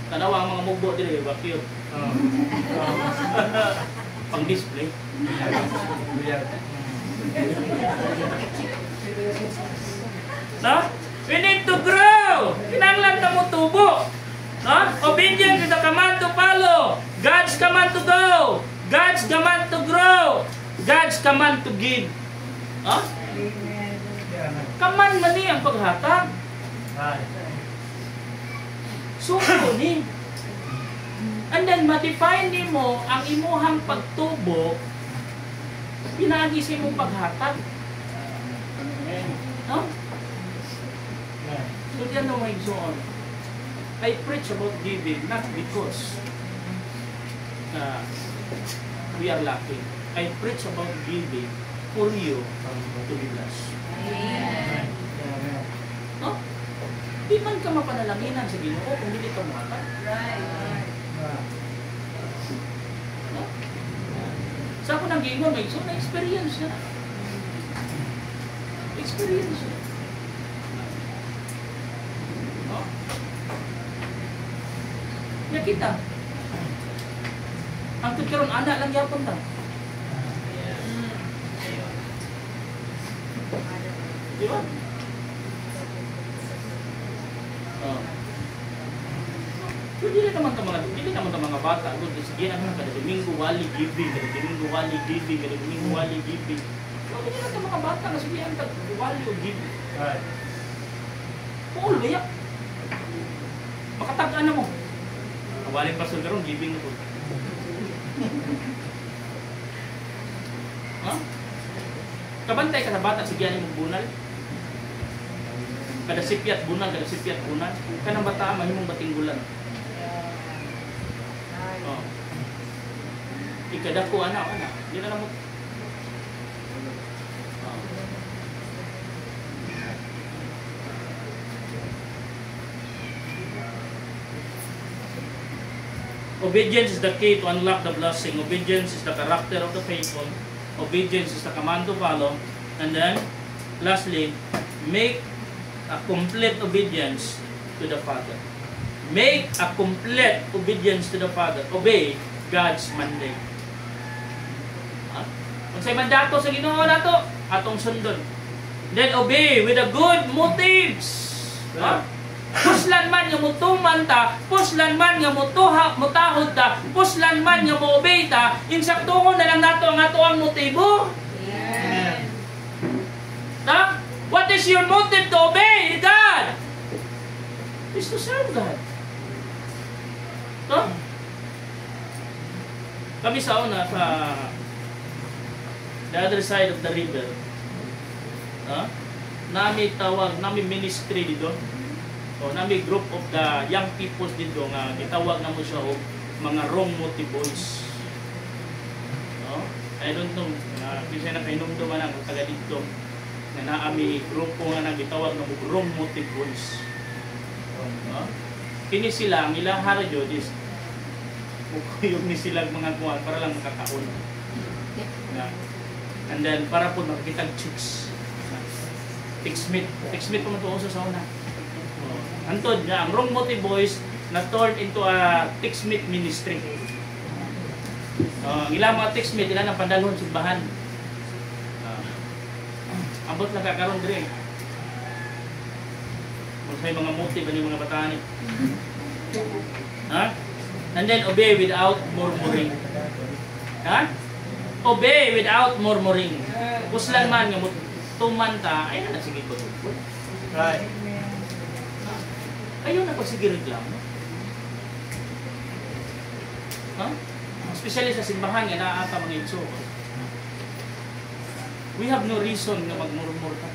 Tanawa ang mga mugbo dire, bakyo. Oh. Pang display. No? We need to grow. Kinanglan ta mo tubo. No? Obedience is the command to follow. God's command to go. God's command to grow. God's command to give. No? Kaman man ni ang paghatag. Suko ni. And then ma-define ni mo ang imuhang pagtubo pinagi sa imong paghatag. No? So diyan na may igsoon. I preach about giving not because we are lacking. I preach about giving for you to be blessed. Amen. No? Di man ka mapanalanginan sa Ginoo kung hindi ka muhatag. Right. No? Sa ako nang gingon, may na-experience na. Experience na. No? Nakita. Ang tutkaroon, anak lang yapon na. Di ba? Oh. So, dili naman ka mga bata. Sige naman kada Domingo wali giving, kada Domingo wali giving, kada Domingo wali giving. So, dili naman ka mga bata na sige ang wali o giving. Right. Paul, bayak. Makatag-an na mo. Kawaling pasol karon giving na po. Huh? Kabantay ka sa bata, sige ani mo bunal. Kada sipyat bunal, kada sipyat bunal. Kanang bata mahimong batinggulan. Oh. Ikadako anak. Di na mo. Oh. Obedience is the key to unlock the blessing. Obedience is the character of the faithful. Obedience is the command to follow. And then, lastly, make a complete obedience to the Father. Make a complete obedience to the Father. Obey God's mandate. Kung sa'y mandato sa Ginoo nato, atong sundon. Then obey with a good motives. Puslan man nga mutuman ta, puslan man nga mutahod ta, puslan man nga mo-obey ta, insaktuhon na lang nato ang ato ang motibo. Yes. Na? What is your motive to obey God? Is to serve God. No? Kami sa una, sa the other side of the river, nami tawag, nami ministry dito. So, nami group of the young people dito nga gitawag na mo siya og mga wrong motive boys. No? I don't know, kasi na kainom man ang taga dito na naami grupo nga nagitawag na wrong motive boys. No? Kini sila, ang ilang harjo is yung ni silang mga kuwan para lang makakaon. And then, para po makikitag chicks. Tigsmith po matuoso sa una. Antod na, ang wrong motive boys na turned into a tigsmith ministry. Ang ilang mga tigsmith, ilan ang pandalhon simbahan. Abot na kakaroon din. May mga motive, ano yung mga bataan. Ha? And then obey without murmuring. Ha? Obey without murmuring. Kuslan man nga tuman ta, ay na sige ko. Right. Ayaw na pag sige reklamo. Ha? Especially sa simbahan nga naata mga itso. We have no reason na magmurmur ka.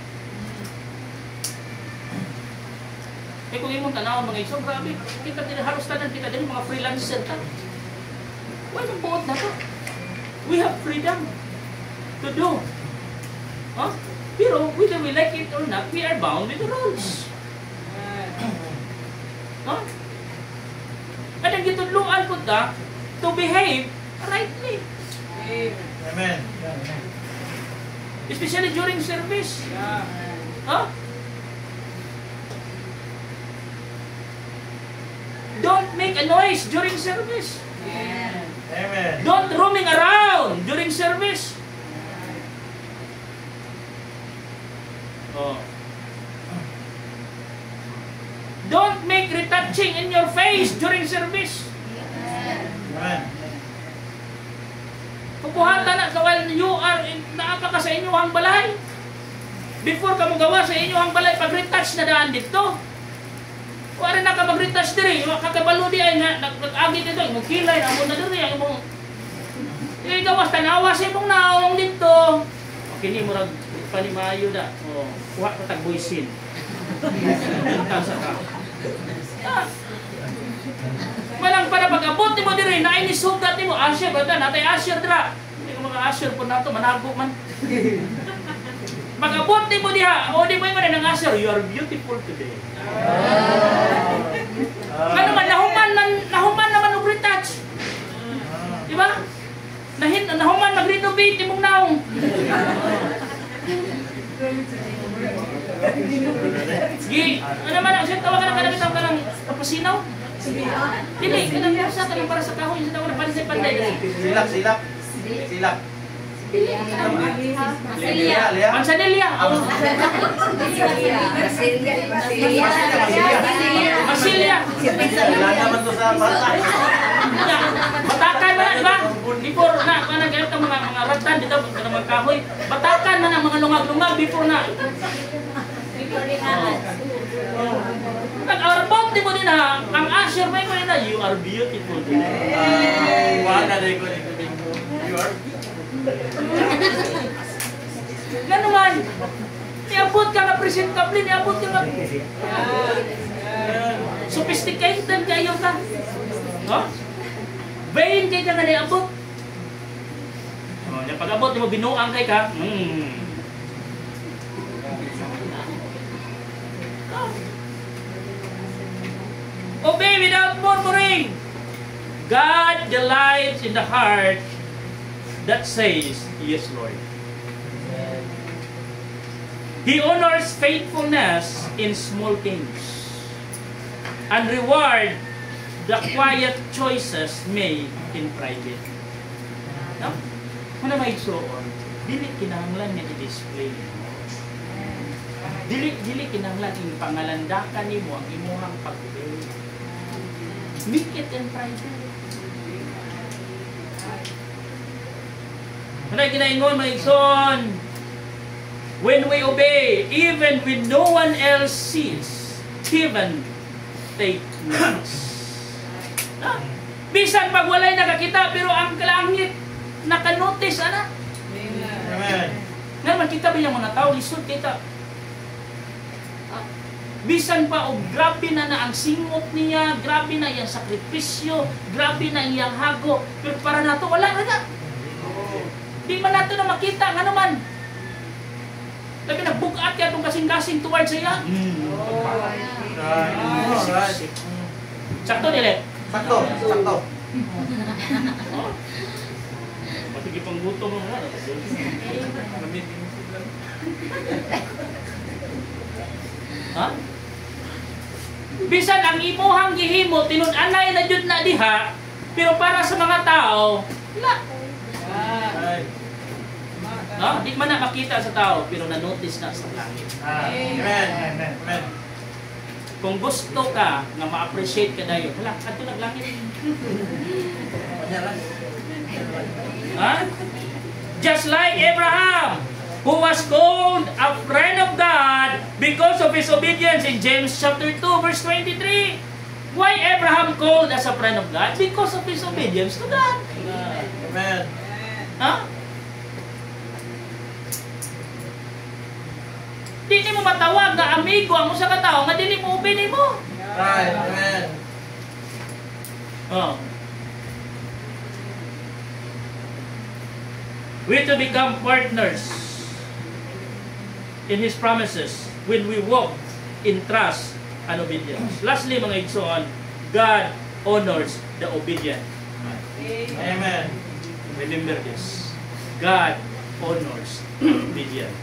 Eh kung imong tanaw mga itso, grabe, kita din halos tanan kita din mga freelancer ta. Why nang buot na to? We have freedom to do. Huh? Pero whether we like it or not, we are bound with the rules. Huh? At ang gitudluan po ta to behave rightly. Amen. Especially during service. Huh? a noise during service. Amen. Don't roaming around during service. Oh. Don't make retouching in your face during service. Amen. Pupuhatan na while you are naapa ka sa inyong balay. Before ka mo gawa sa inyong balay, pag-retouch na daan dito. Wala na ka mag-retouch diri, kakabalo di ay nag-agi dito, imong kilay, amo na diri, imong gawas tanawa sa imong naong dito. Kini mo rag panimayo da. Oh, kuha ka tag buisin. Tasa ka. Malang para pag-abot mo diri, na ini sugat nimo, asher ba ta, natay asher dra. Hindi ko mga asher po nato, manago man. Mag-abot mo diha, o di mo yung nang asher, you are beautiful today. Ano man, nahuman naman og retouch. Di ba? Nahuman mag-renovate imong naong. Gi, ano man, siya tawagan ka na ka ng kapasinaw? Dili, kanang usa ka lang para sa kahoy, sa tawagan para sa panday. Silak. Mansanilya. Masilya. Wala naman to sa bata. Batakan man, di ba? Before na, ganito mga ratan dito, mga kahoy. Batakan man ang mga lungag-lungag before na. Nag-arbot di mo din ha, ang asher may ko nila, you are beautiful today. Wala na ko. You are. Gano'n man, niabot ka nga presentable, niabot ka nga sophisticated kayo ka. No? Vain kayo ka nga niabot. Pag-abot mo, binuang kay ka. Obey without murmuring. God delights in the heart that says, yes, Lord. He honors faithfulness in small things and reward the quiet choices made in private. No? Ano may igsoon? Dili kinahanglan nga i-display mo. Dili kinahanglan yung pangalandakan nimo ang imuhang pag-obey. Make it in private. Ano yung ginaingon, mga igsoon? When we obey, even when no one else sees, heaven take notice. Bisan pag walay nakakita, pero ang kalangit nakanotice, ana? Amen. Naman kita ba yung mga tao, lisod kita. Bisan pa, grabe na ang singot niya, grabe na yung sakripisyo, grabe na yung hago, pero para nato, wala na. Di man nato na makita, nga naman. Labi nagbukat ka itong kasing-kasing towards siya. Sakto nila. Sakto. Matigipang guto mo nga. Ha? Bisan ang imuhang gihimo, tinun-anay na jud na diha, pero para sa mga tao, wala. No? Di man na makita sa tao, pero na-notice na sa langit. Amen. Kung gusto ka nga ma-appreciate ka dayon, wala, ato naglangit. Ha? Just like Abraham, who was called a friend of God because of his obedience in James chapter 2, verse 23. Why Abraham called as a friend of God? Because of his obedience to God. Amen. Ha? Di mo matawag na amigo ang usa ka tawo nga dili mo obey mo. Right. Amen. Oh. We to become partners in His promises when we walk in trust and obedience. Lastly, mga igsoon, God honors the obedient. Amen. Remember this. God honors the obedient.